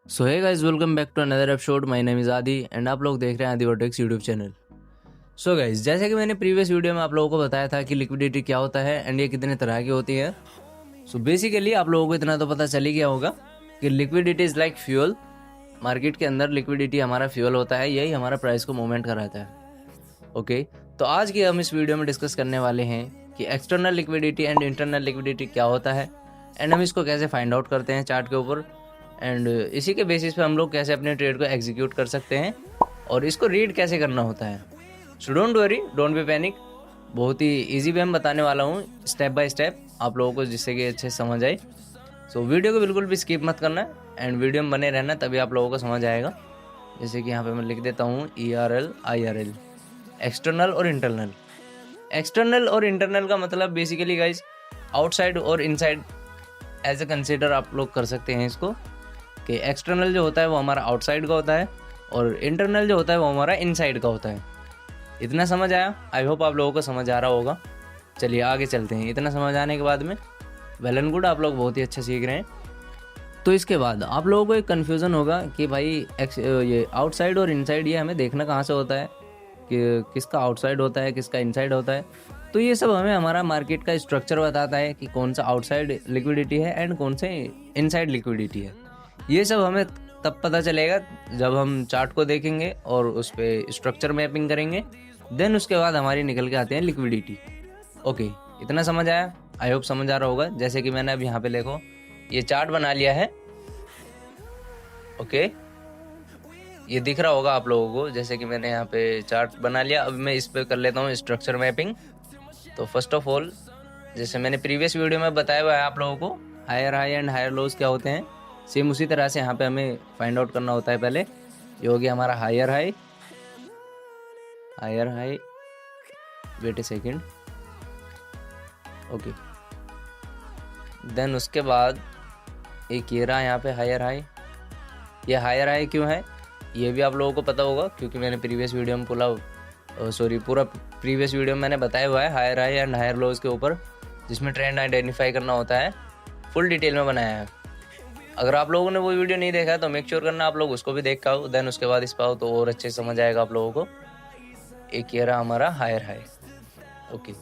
So hey guys, welcome back to another episode. My name is Adi and आप लोग देख रहे हैं Adi vertex YouTube channel. So guys, जैसे कि मैंने प्रीवियस वीडियो में आप लोगों को बताया था कि लिक्विडिटी क्या होता है एंड ये कितने तरह की होती है। सो बेसिकली आप लोगों को इतना तो पता चल ही गया होगा कि liquidity is like fuel. Market के अंदर लिक्विडिटी हमारा फ्यूल होता है, यही हमारा प्राइस को मूवमेंट कराता है। ओके, तो आज की हम इस वीडियो में डिस्कस करने वाले हैं कि external liquidity and internal liquidity क्या होता है एंड हम इसको कैसे फाइंड आउट करते हैं चार्ट के ऊपर, एंड इसी के बेसिस पे हम लोग कैसे अपने ट्रेड को एग्जीक्यूट कर सकते हैं और इसको रीड कैसे करना होता है। So don't worry, don't be panic. बहुत ही इजी वे में बताने वाला हूँ, स्टेप बाय स्टेप आप लोगों को, जिससे कि अच्छे से समझ आए। सो वीडियो को बिल्कुल भी स्किप मत करना एंड वीडियो में बने रहना, तभी आप लोगों को समझ आएगा। जैसे कि यहाँ पे मैं लिख देता हूँ ERL IRL, एक्सटर्नल और इंटरनल। एक्सटर्नल और इंटरनल का मतलब बेसिकली गाइस आउटसाइड और इनसाइड एज ए कंसिडर आप लोग कर सकते हैं इसको, कि एक्सटर्नल जो होता है वो हमारा आउटसाइड का होता है और इंटरनल जो होता है वो हमारा इनसाइड का होता है। इतना समझ आया? आई होप आप लोगों को समझ आ रहा होगा। चलिए आगे चलते हैं। इतना समझ आने के बाद में वेल एंड गुड, आप लोग बहुत ही अच्छा सीख रहे हैं। तो इसके बाद आप लोगों को एक कन्फ्यूज़न होगा कि भाई ये आउटसाइड और इनसाइड ये हमें देखना कहाँ से होता है, कि किसका आउटसाइड होता है किसका इनसाइड होता है। तो ये सब हमें हमारा मार्केट का स्ट्रक्चर बताता है कि कौन सा आउटसाइड लिक्विडिटी है एंड कौन से इनसाइड लिक्विडिटी है। ये सब हमें तब पता चलेगा जब हम चार्ट को देखेंगे और उस पर स्ट्रक्चर मैपिंग करेंगे, देन उसके बाद हमारी निकल के आते हैं लिक्विडिटी। ओके, इतना समझ आया? आई होप समझ आ रहा होगा। जैसे कि मैंने अब यहाँ पे देखो ये चार्ट बना लिया है। ओके, ये दिख रहा होगा आप लोगों को, जैसे कि मैंने यहाँ पे चार्ट बना लिया। अब मैं इस पे कर लेता हूँ स्ट्रक्चर मैपिंग। तो फर्स्ट ऑफ ऑल, जैसे मैंने प्रीवियस वीडियो में बताया हुआ है आप लोगों को, higher high and higher lows क्या होते हैं, सेम उसी तरह से यहाँ पे हमें फाइंड आउट करना होता है। पहले ये हो गया हमारा higher high, higher high, wait a second. Okay, then उसके बाद एक ये रहा यहाँ पे हायर हाई। ये हायर हाई क्यों है ये भी आप लोगों को पता होगा, क्योंकि मैंने प्रीवियस वीडियो में पूरा प्रीवियस वीडियो में मैंने बताया हुआ है higher high and higher lows के ऊपर, जिसमें ट्रेंड आइडेंटिफाई करना होता है। फुल डिटेल में बनाया है। अगर आप लोगों ने वो वीडियो नहीं देखा है तो मेक श्योर करना आप लोग उसको भी देख पाओ, देन उसके बाद इस पाओ तो और अच्छे से समझ आएगा आप लोगों को। एक ये रहा हमारा हायर हाई। ओके,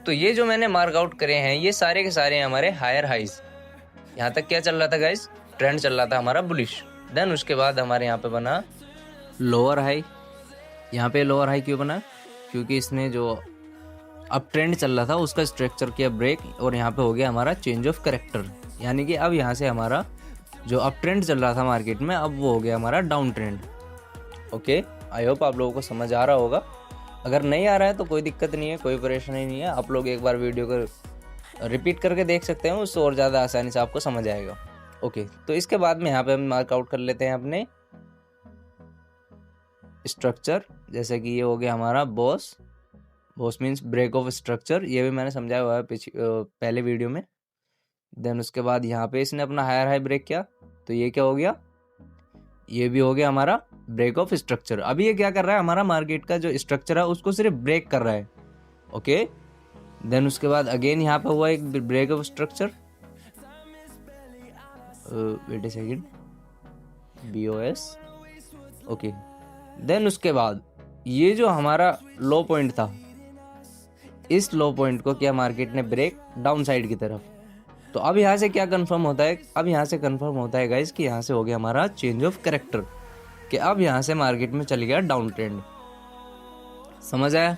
तो ये जो मैंने मार्क आउट करे हैं ये सारे के सारे हैं हमारे हायर हाइज। यहाँ तक क्या चल रहा था गाइस? ट्रेंड चल रहा था हमारा बुलिश। देन उसके बाद हमारे यहाँ पे बना लोअर हाई। यहाँ पे लोअर हाई क्यों बना? क्योंकि इसने जो अप ट्रेंड चल रहा था उसका स्ट्रक्चर किया ब्रेक, और यहाँ पे हो गया हमारा चेंज ऑफ करेक्टर। यानी कि अब यहाँ से हमारा जो अप ट्रेंड चल रहा था मार्केट में, अब वो हो गया हमारा down trend. Okay, I hope आप लोगों को समझ आ रहा होगा। अगर नहीं आ रहा है तो कोई दिक्कत नहीं है, कोई परेशानी नहीं है। आप लोग एक बार वीडियो को रिपीट करके देख सकते हैं, उससे और ज़्यादा आसानी से आपको समझ आएगा। ओके, तो इसके बाद में यहाँ पे हम मार्कआउट कर लेते हैं अपने स्ट्रक्चर। जैसे कि ये हो गया हमारा BOS means break of structure, ये भी मैंने समझाया हुआ है पहले वीडियो में। देन उसके बाद यहाँ पे इसने अपना हायर हाई ब्रेक किया, तो ये क्या हो गया? ये भी हो गया हमारा ब्रेक ऑफ स्ट्रक्चर। अभी ये क्या कर रहा है? हमारा मार्केट का जो स्ट्रक्चर है उसको सिर्फ ब्रेक कर रहा है। ओके, देन उसके बाद अगेन यहाँ पे हुआ एक break of structure. Wait a second, BOS। Okay, then उसके बाद ये जो हमारा लो पॉइंट था, इस लो पॉइंट को क्या मार्केट ने ब्रेक डाउन साइड की तरफ। तो अब यहाँ से क्या कंफर्म होता है? अब यहाँ से कंफर्म होता है गाइस कि यहाँ से हो गया हमारा चेंज ऑफ कैरेक्टर, कि अब यहाँ से मार्केट में चल गया डाउन ट्रेंड। समझ आया?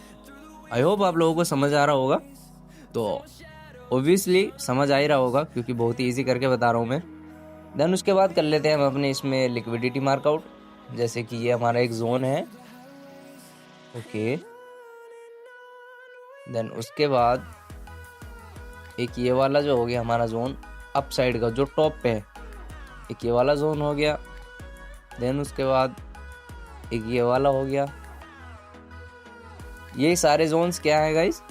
आई होप आप लोगों को समझ आ रहा होगा। तो ऑब्वियसली समझ आ ही रहा होगा, क्योंकि बहुत ही ईजी करके बता रहा हूँ मैं। देन उसके बाद कर लेते हैं हम अपने इसमें लिक्विडिटी मार्कआउट। जैसे कि ये हमारा एक जोन है। ओके, देन उसके बाद एक ये वाला जो हो गया हमारा जोन अप साइड का, जो टॉप पे है, एक ये वाला जोन हो गया। देन उसके बाद एक ये वाला हो गया। ये सारे जोन्स क्या है गाइस,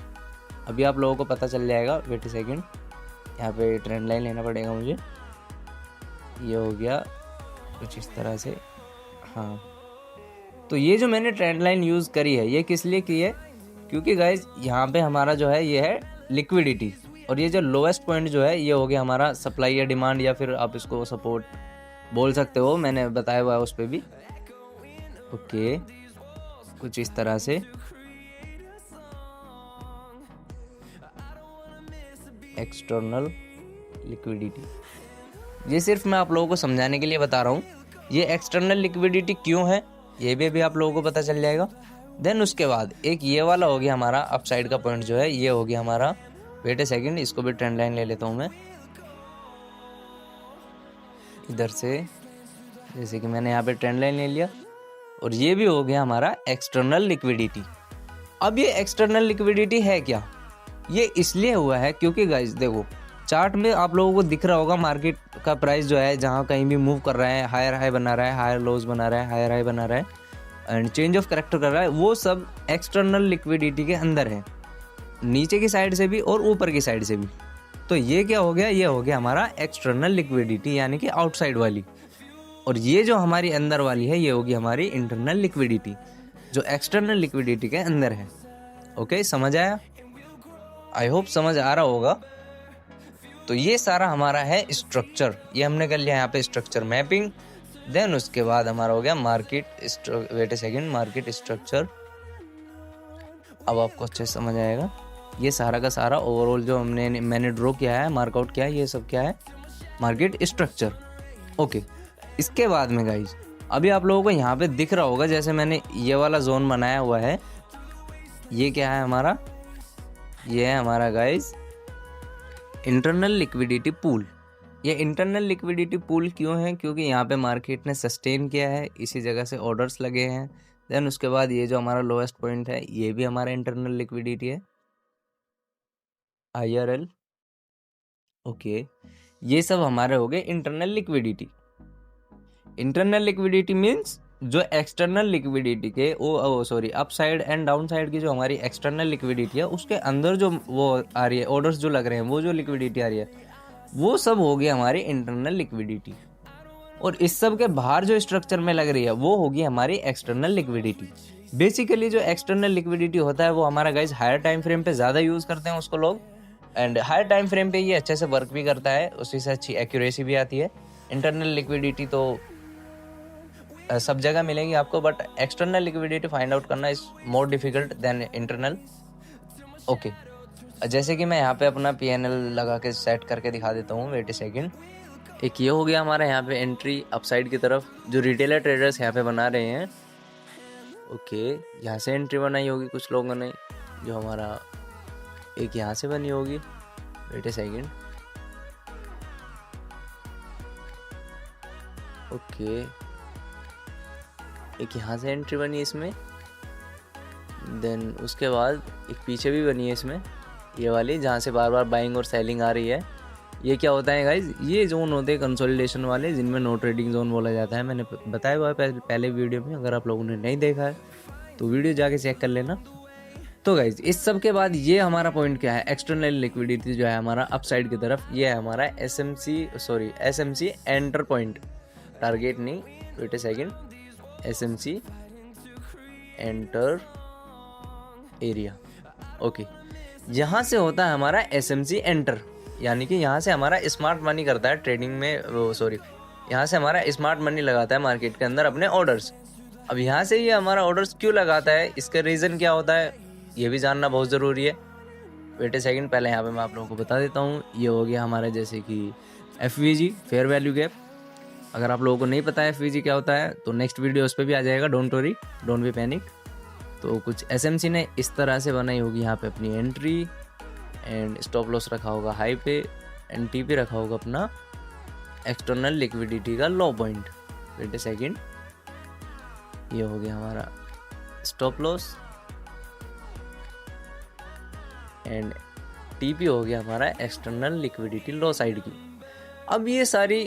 अभी आप लोगों को पता चल जाएगा। वेट ए सेकेंड, यहाँ पे ट्रेंड लाइन लेना पड़ेगा मुझे। ये हो गया कुछ इस तरह से। हाँ, तो ये जो मैंने ट्रेंड लाइन यूज़ करी है ये किस लिए की है? क्योंकि गाइस यहाँ पे हमारा जो है ये है लिक्विडिटी, और ये जो लोएस्ट पॉइंट जो है ये हो गया हमारा सप्लाई या डिमांड, या फिर आप इसको सपोर्ट बोल सकते हो, मैंने बताया हुआ है उस पर भी। ओके, कुछ इस तरह से एक्सटर्नल लिक्विडिटी, ये सिर्फ मैं आप लोगों को समझाने के लिए बता रहा हूँ। ये एक्सटर्नल लिक्विडिटी क्यों है ये भी आप लोगों को पता चल जाएगा। देन उसके बाद एक ये वाला हो गया हमारा अप साइड का पॉइंट जो है, ये हो गया हमारा, वेट ए सेकंड, इसको भी ट्रेंड लाइन ले लेता हूँ मैं इधर से, जैसे कि मैंने यहाँ पे ट्रेंड लाइन ले लिया, और ये भी हो गया हमारा एक्सटर्नल लिक्विडिटी। अब ये एक्सटर्नल लिक्विडिटी है क्या, ये इसलिए हुआ है क्योंकि गाइस देखो चार्ट में आप लोगों को दिख रहा होगा मार्केट का प्राइस जो है जहाँ कहीं भी मूव कर रहा है, हायर हाई बना रहा है, हायर लोज बना रहा है, हायर हाई बना रहा है एंड चेंज ऑफ कैरेक्टर कर रहा है, वो सब एक्सटर्नल लिक्विडिटी के अंदर है, नीचे की साइड से भी और ऊपर की साइड से भी। तो ये क्या हो गया, ये हो गया हमारा एक्सटर्नल लिक्विडिटी यानी कि आउटसाइड वाली, और ये जो हमारी अंदर वाली है ये होगी हमारी इंटरनल लिक्विडिटी जो एक्सटर्नल लिक्विडिटी के अंदर है। ओके, समझ आया? आई होप समझ आ रहा होगा। तो ये सारा हमारा है स्ट्रक्चर, ये हमने कर लिया यहाँ पे स्ट्रक्चर मैपिंग। देन उसके बाद हमारा हो गया market, wait a second, market structure. अब आपको अच्छे से समझ आएगा। ये सारा का सारा ओवरऑल जो मैंने ड्रॉ किया है, मार्कआउट किया है, ये सब क्या है, मार्केट स्ट्रक्चर। ओके, इसके बाद में गाइज अभी आप लोगों को यहाँ पे दिख रहा होगा, जैसे मैंने ये वाला जोन बनाया हुआ है, ये क्या है हमारा, ये है हमारा गाइज इंटरनल लिक्विडिटी पूल। ये इंटरनल लिक्विडिटी पूल क्यों है, क्योंकि यहाँ पे मार्केट ने सस्टेन किया है, इसी जगह से ऑर्डर्स लगे हैं। देन उसके बाद ये जो हमारा लोएस्ट पॉइंट है ये भी हमारा इंटरनल लिक्विडिटी है, IRL। ओके, ये सब हमारे हो गए internal liquidity. Internal liquidity means जो एक्सटर्नल लिक्विडिटी के up side and down side की जो हमारी एक्सटर्नल लिक्विडिटी है उसके अंदर जो वो आ रही है, ऑर्डर्स जो लग रहे हैं, वो जो लिक्विडिटी आ रही है वो सब हो गया हमारी इंटरनल लिक्विडिटी। और इस सब के बाहर जो स्ट्रक्चर में लग रही है वो होगी हमारी एक्सटर्नल लिक्विडिटी। बेसिकली जो एक्सटर्नल लिक्विडिटी होता है वो हमारा गाइज हायर टाइम फ्रेम पे ज़्यादा यूज़ करते हैं उसको लोग, एंड हायर टाइम फ्रेम पे ये अच्छे से वर्क भी करता है, उसी से अच्छी एक्यूरेसी भी आती है। इंटरनल लिक्विडिटी तो सब जगह मिलेगी आपको, but external liquidity find out करना is more difficult than internal. Okay, जैसे कि मैं यहाँ पे अपना PNL लगा के सेट करके दिखा देता हूँ, वेट ए सेकंड। एक ये हो गया हमारा यहाँ पे एंट्री अपसाइड की तरफ, जो रिटेलर ट्रेडर्स यहाँ पे बना रहे हैं। ओके, यहाँ से एंट्री बनाई होगी कुछ लोगों ने, जो हमारा एक यहाँ से बनी होगी, वेट ए सेकंड। ओके, एक यहाँ से एंट्री बनी है इसमें, देन उसके बाद एक पीछे भी बनी है इसमें, ये वाली जहाँ से बार बार बाइंग और सेलिंग आ रही है। ये क्या होता है गाइज, ये जोन होते हैं कंसोलिडेशन वाले, जिनमें नो ट्रेडिंग जोन बोला जाता है। मैंने बताया हुआ है पहले वीडियो में, अगर आप लोगों ने नहीं देखा है तो वीडियो जाके चेक कर लेना। तो गाइज इस सब के बाद ये हमारा पॉइंट क्या है, एक्सटर्नल लिक्विडिटी जो है हमारा अपसाइड की तरफ, ये है हमारा SMC एंटर पॉइंट, टारगेट नहीं, wait a second, SMC enter area. Okay, यहाँ से होता है हमारा SMC एंटर, यानी कि यहाँ से हमारा स्मार्ट मनी करता है ट्रेडिंग में, यहाँ से हमारा स्मार्ट मनी लगाता है मार्केट के अंदर अपने ऑर्डर्स। अब यहाँ से ये हमारा ऑर्डर्स क्यों लगाता है, इसका रीज़न क्या होता है, ये भी जानना बहुत ज़रूरी है। वेट ए सेकंड, पहले यहाँ पे मैं आप लोगों को बता देता हूँ। ये हो गया हमारा जैसे कि FVG, फेयर वैल्यू गैप। अगर आप लोगों को नहीं पता है FVG क्या होता है तो नेक्स्ट वीडियो उस पर भी आ जाएगा, don't worry, don't be panic. तो कुछ SMC ने इस तरह से बनाई होगी यहाँ पे अपनी एंट्री, एंड स्टॉप लॉस रखा होगा हाई पे, एंड TP रखा होगा अपना एक्सटर्नल लिक्विडिटी का लो पॉइंट। वेट ए सेकंड, ये हो गया हमारा स्टॉप लॉस, एंड TP हो गया हमारा एक्सटर्नल लिक्विडिटी लो साइड की। अब ये सारी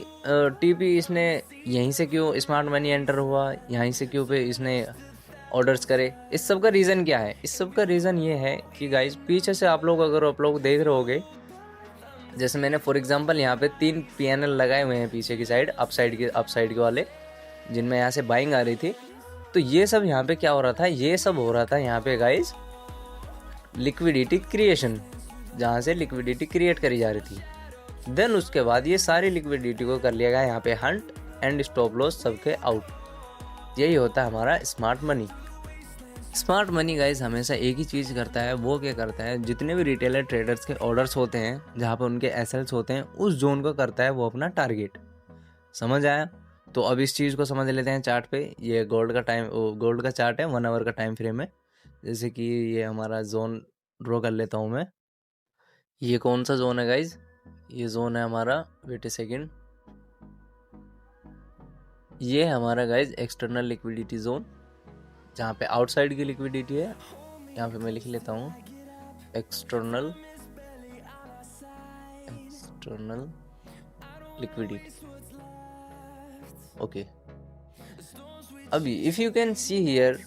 TP इसने यहीं से क्यों स्मार्ट मनी एंटर हुआ, यहीं से क्यों पे इसने ऑर्डर्स करे, इस सब का रीज़न क्या है? इस सब का रीज़न ये है कि गाइज पीछे से आप लोग देख रहे होगे, जैसे मैंने फॉर एग्जांपल यहाँ पे 3 PNL लगाए हुए हैं पीछे की साइड, अप साइड के वाले, जिनमें यहाँ से बाइंग आ रही थी। तो ये सब यहाँ पे क्या हो रहा था, ये सब हो रहा था यहाँ पे गाइज लिक्विडिटी क्रिएशन, जहाँ से लिक्विडिटी क्रिएट करी जा रही थी। देन उसके बाद ये सारी लिक्विडिटी को कर लिया गया यहाँ पे हंट, एंड स्टॉप लॉस सबके आउट। यही होता है हमारा smart money. Smart money guys हमेशा एक ही चीज़ करता है, वो क्या करता है, जितने भी रिटेलर ट्रेडर्स के ऑर्डर्स होते हैं जहाँ पर उनके एसएल्स होते हैं, उस जोन को करता है वो अपना टारगेट। समझ आया? तो अब इस चीज़ को समझ लेते हैं चार्ट पे। ये गोल्ड का चार्ट है, 1 आवर का टाइम फ्रेम है। जैसे कि ये हमारा जोन ड्रॉ कर लेता हूँ मैं। ये कौन सा जोन है गाइज? ये जोन है हमारा, वेट ए सेकेंड, ये है हमारा गाइज एक्सटर्नल लिक्विडिटी जोन, जहाँ पे आउटसाइड की लिक्विडिटी है। यहाँ पे मैं लिख लेता हूँ एक्सटर्नल लिक्विडिटी। ओके, अभी if you can see here,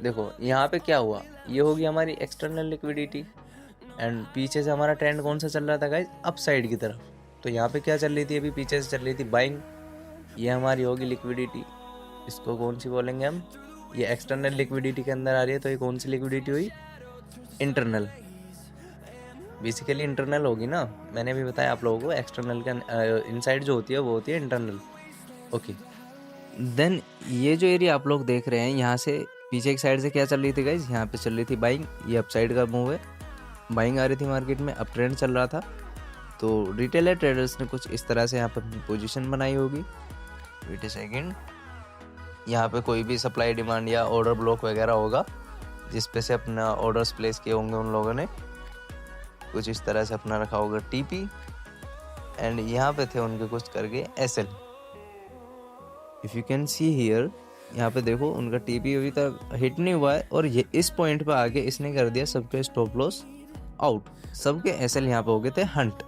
देखो यहाँ पे क्या हुआ, ये होगी हमारी एक्सटर्नल लिक्विडिटी एंड पीछे से हमारा ट्रेंड कौन सा चल रहा था गाइज? अप साइड की तरफ। तो यहाँ पे क्या चल रही थी? अभी पीछे से चल रही थी बाइंग। ये हमारी होगी लिक्विडिटी, इसको कौन सी बोलेंगे हम? ये एक्सटर्नल लिक्विडिटी के अंदर आ रही है, तो ये कौन सी लिक्विडिटी हुई? इंटरनल। बेसिकली इंटरनल होगी ना, मैंने भी बताया आप लोगों को, एक्सटर्नल का इनसाइड जो होती है वो होती है इंटरनल। ओके, देन ये जो एरिया आप लोग देख रहे हैं, यहाँ से पीछे की साइड से क्या चल रही थी गाइज? यहाँ पे चल रही थी बाइंग। ये अप साइड का मूव है, बाइंग आ रही थी मार्केट में, अप ट्रेंड चल रहा था। तो रिटेलर ट्रेडर्स ने कुछ इस तरह से यहाँ पर अपनी पोजीशन बनाई होगी। वेट ए सेकेंड, यहाँ पे कोई भी सप्लाई डिमांड या ऑर्डर ब्लॉक वगैरह होगा जिस पे से अपना ऑर्डर्स प्लेस किए होंगे उन लोगों ने, कुछ इस तरह से अपना रखा होगा टीपी, एंड यहाँ पे थे उनके कुछ करके SL. If you can see here, यहाँ पे देखो उनका टीपी अभी तक हिट नहीं हुआ है, और ये इस पॉइंट पे आके इसने कर दिया सबके स्टॉप लॉस आउट, सबके एसएल यहाँ पे हो गए थे हंट।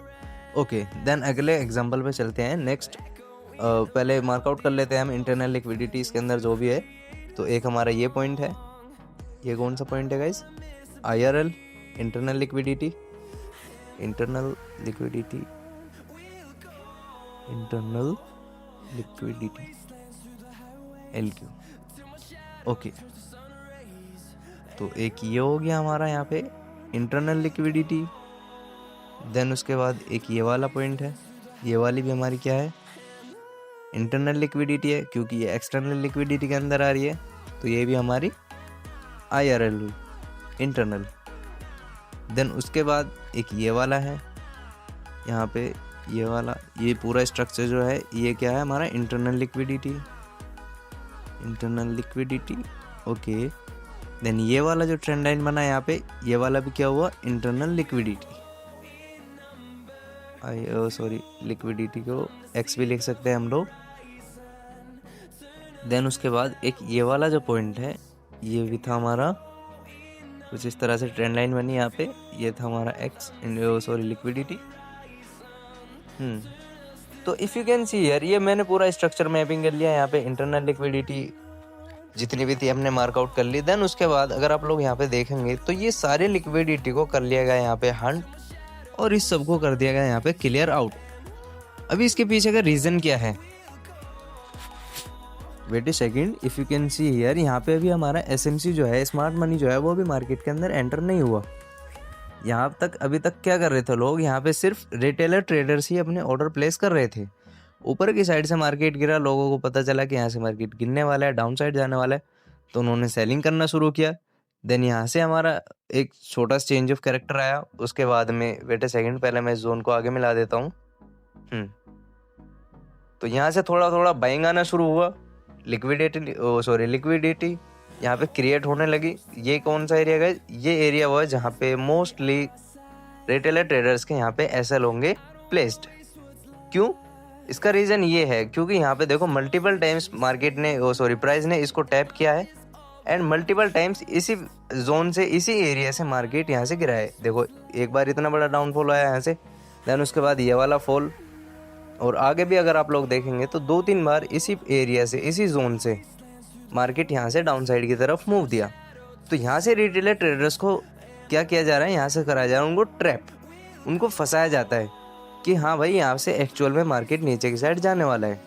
ओके, देन अगले एग्जांपल पे चलते हैं। नेक्स्ट पहले मार्कआउट कर लेते हैं हम इंटरनल लिक्विडिटी इसके अंदर जो भी है। तो एक हमारा ये पॉइंट है, ये कौन सा पॉइंट है guys? IRL, internal liquidity, internal liquidity LQ। Okay, तो एक ये हो गया हमारा यहाँ पे इंटरनल लिक्विडिटी। देन उसके बाद एक ये वाला पॉइंट है, ये वाली भी हमारी क्या है? इंटरनल लिक्विडिटी है, क्योंकि ये एक्सटर्नल लिक्विडिटी के अंदर आ रही है, तो ये भी हमारी IRL हुई, इंटरनल। देन उसके बाद एक ये वाला है, यहाँ पे ये वाला, ये पूरा स्ट्रक्चर जो है ये क्या है हमारा? Internal liquidity, okay. देन ये वाला जो ट्रेंड लाइन बना है यहाँ पे, ये वाला भी क्या हुआ? Internal liquidity. सॉरी, लिक्विडिटी को X भी लिख सकते हैं हम लोग। देन उसके बाद एक ये वाला जो पॉइंट है, ये भी था हमारा, कुछ इस तरह से ट्रेंड लाइन बनी यहाँ पे, ये था हमारा लिक्विडिटी। तो if you can see here, ये मैंने पूरा स्ट्रक्चर मैपिंग कर लिया। यहाँ पे इंटरनल लिक्विडिटी जितनी भी थी हमने मार्कआउट कर ली। देन उसके बाद अगर आप लोग यहाँ पे देखेंगे तो ये सारे लिक्विडिटी को कर लिया गया यहाँ पे हंट, और इस सब को कर दिया गया यहाँ पे क्लियर आउट। अभी इसके पीछे का रीज़न क्या है? Wait a second, if you can see here, यहाँ पे अभी हमारा SMC जो है, स्मार्ट मनी जो है, वो अभी मार्केट के अंदर एंटर नहीं हुआ। यहाँ तक अभी तक क्या कर रहे थे लोग? यहाँ पे सिर्फ रिटेलर ट्रेडर्स ही अपने ऑर्डर प्लेस कर रहे थे। ऊपर की साइड से मार्केट गिरा, लोगों को पता चला कि यहाँ से मार्केट गिरने वाला है, डाउन साइड जाने वाला है, तो उन्होंने सेलिंग करना शुरू किया। देन यहाँ से हमारा एक छोटा चेंज ऑफ कैरेक्टर आया। उसके बाद में, वेट ए सेकेंड, पहले मैं इस जोन को आगे मिला देता हूँ। तो यहाँ से थोड़ा थोड़ा बाइंग आना शुरू हुआ, लिक्विडिटी यहाँ पे क्रिएट होने लगी। ये कौन सा एरिया है? ये एरिया हुआ जहाँ पे मोस्टली रिटेलर ट्रेडर्स के यहाँ पे एसएल होंगे प्लेस्ड। क्यों? इसका रीज़न ये है क्योंकि यहाँ पे देखो मल्टीपल टाइम्स मार्केट ने प्राइस ने इसको टैप किया है, एंड मल्टीपल टाइम्स इसी जोन से, इसी एरिया से मार्केट यहाँ से गिरा है। देखो एक बार इतना बड़ा डाउनफॉल आया यहाँ से, देन उसके बाद ये वाला फॉल, और आगे भी अगर आप लोग देखेंगे तो 2-3 बार इसी एरिया से, इसी जोन से मार्केट यहाँ से डाउन साइड की तरफ मूव दिया। तो यहाँ से रिटेलर ट्रेडर्स को क्या किया जा रहा है? यहाँ से कराया जा रहा है उनको ट्रैप, उनको फंसाया जाता है कि हाँ भाई यहाँ से एक्चुअल में मार्केट नीचे की साइड जाने वाला है,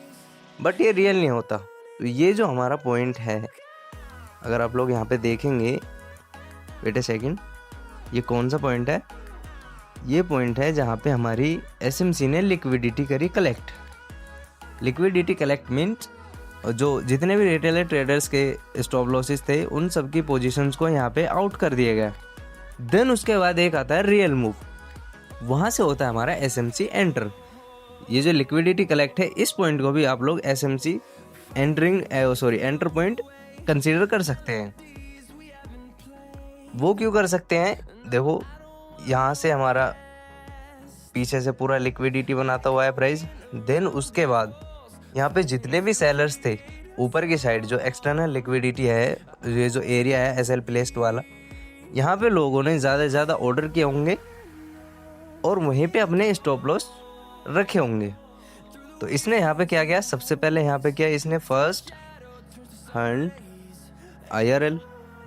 बट ये रियल नहीं होता। तो ये जो हमारा पॉइंट है, अगर आप लोग यहाँ पे देखेंगे, वेट ए सेकेंड, ये कौन सा पॉइंट है? ये पॉइंट है जहाँ पे हमारी SMC ने लिक्विडिटी करी कलेक्ट। लिक्विडिटी कलेक्ट मीन्स जो जितने भी रिटेलर ट्रेडर्स के स्टॉप लॉसेस थे उन सब की पोजीशंस को यहाँ पे आउट कर दिया गया। देन उसके बाद एक आता है रियल मूव, वहाँ से होता है हमारा SMC एंटर। ये जो लिक्विडिटी कलेक्ट है इस पॉइंट को भी आप लोग SMC एंटर पॉइंट कंसीडर कर सकते हैं। वो क्यों कर सकते हैं, देखो यहाँ से हमारा पीछे से पूरा लिक्विडिटी बनाता हुआ है प्राइस। देन उसके बाद यहाँ पे जितने भी सेलर्स थे ऊपर की साइड जो एक्सटर्नल लिक्विडिटी है, ये जो एरिया है SL प्लेस्ड वाला, यहाँ पे लोगों ने ज़्यादा से ज़्यादा ऑर्डर किए होंगे और वहीं पे अपने स्टॉप लॉस रखे होंगे। तो इसने यहाँ पे क्या किया, सबसे पहले यहाँ पे किया इसने फर्स्ट हंट IRL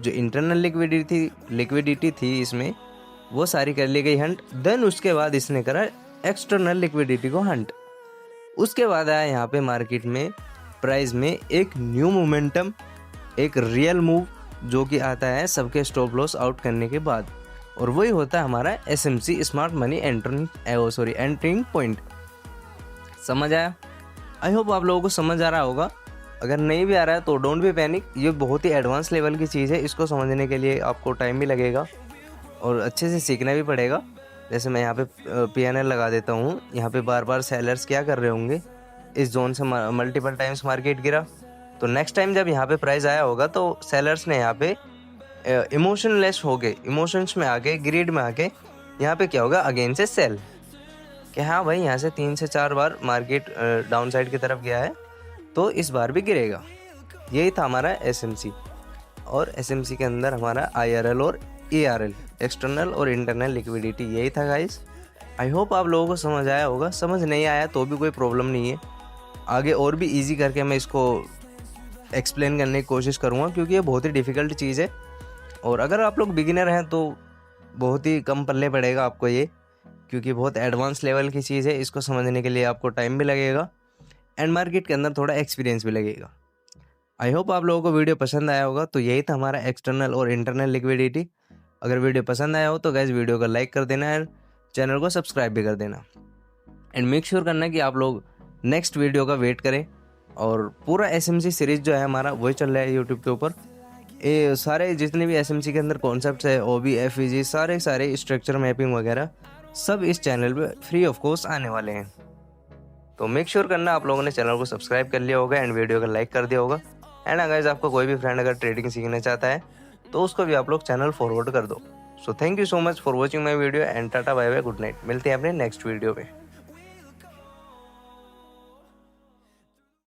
जो इंटरनल लिक्विडिटी थी इसमें वो सारी कर ली गई हंट। देन उसके बाद इसने करा एक्सटर्नल लिक्विडिटी को हंट। उसके बाद आया यहाँ पे मार्केट में प्राइस में एक न्यू मोमेंटम, एक रियल मूव जो कि आता है सबके स्टॉप लॉस आउट करने के बाद, और वही होता है हमारा SMC smart money entering point. समझ आया? आई होप आप लोगों को समझ आ रहा होगा। अगर नहीं भी आ रहा है तो डोंट बी पैनिक, ये बहुत ही एडवांस लेवल की चीज़ है। इसको समझने के लिए आपको टाइम भी लगेगा और अच्छे से सीखना भी पड़ेगा। जैसे मैं यहाँ पे PNL लगा देता हूँ, यहाँ पे बार बार सेलर्स क्या कर रहे होंगे, इस जोन से मल्टीपल टाइम्स मार्केट गिरा, तो नेक्स्ट टाइम जब यहाँ पे प्राइस आया होगा तो सेलर्स ने यहाँ पे इमोशनलेस हो गए, इमोशंस में आके, ग्रीड में आके यहाँ पे क्या होगा, अगेन से सेल कि हाँ भाई यहाँ से 3 से 4 बार मार्केट डाउन साइड की तरफ गया है तो इस बार भी गिरेगा। यही था हमारा SMC, और SMC के अंदर हमारा IRL और ARL एक्सटर्नल और इंटरनल लिक्विडिटी, यही था गाइस। आई होप आप लोगों को समझ आया होगा। समझ नहीं आया तो भी कोई प्रॉब्लम नहीं है, आगे और भी इजी करके मैं इसको एक्सप्लेन करने की कोशिश करूँगा क्योंकि ये बहुत ही डिफ़िकल्ट चीज़ है। और अगर आप लोग बिगिनर हैं तो बहुत ही कम पल्ले पड़ेगा आपको ये, क्योंकि बहुत एडवांस लेवल की चीज़ है। इसको समझने के लिए आपको टाइम भी लगेगा एंड मार्केट के अंदर थोड़ा एक्सपीरियंस भी लगेगा। आई होप आप लोगों को वीडियो पसंद आया होगा। तो यही था हमारा एक्सटर्नल और इंटरनल लिक्विडिटी। अगर वीडियो पसंद आया हो तो गाइस वीडियो को लाइक कर देना है, चैनल को सब्सक्राइब भी कर देना एंड मेक श्योर करना कि आप लोग नेक्स्ट वीडियो का वेट करें। और पूरा SMC सीरीज जो है हमारा वही चल रहा है यूट्यूब के ऊपर। ये सारे जितने भी SMC के अंदर कॉन्सेप्ट्स है, OB FEG, सारे स्ट्रक्चर मैपिंग वगैरह सब इस चैनल पे फ्री ऑफ कॉस्ट आने वाले हैं। तो मेक श्योर करना आप लोगों ने चैनल को सब्सक्राइब कर लिया होगा एंड वीडियो को लाइक कर दिया होगा। एंड अगर आपको कोई भी फ्रेंड अगर ट्रेडिंग सीखना चाहता है तो उसको भी आप लोग चैनल फॉरवर्ड कर दो। So thank you so much for watching my video and tata bye bye, good night. मिलते हैं अपने नेक्स्ट वीडियो में।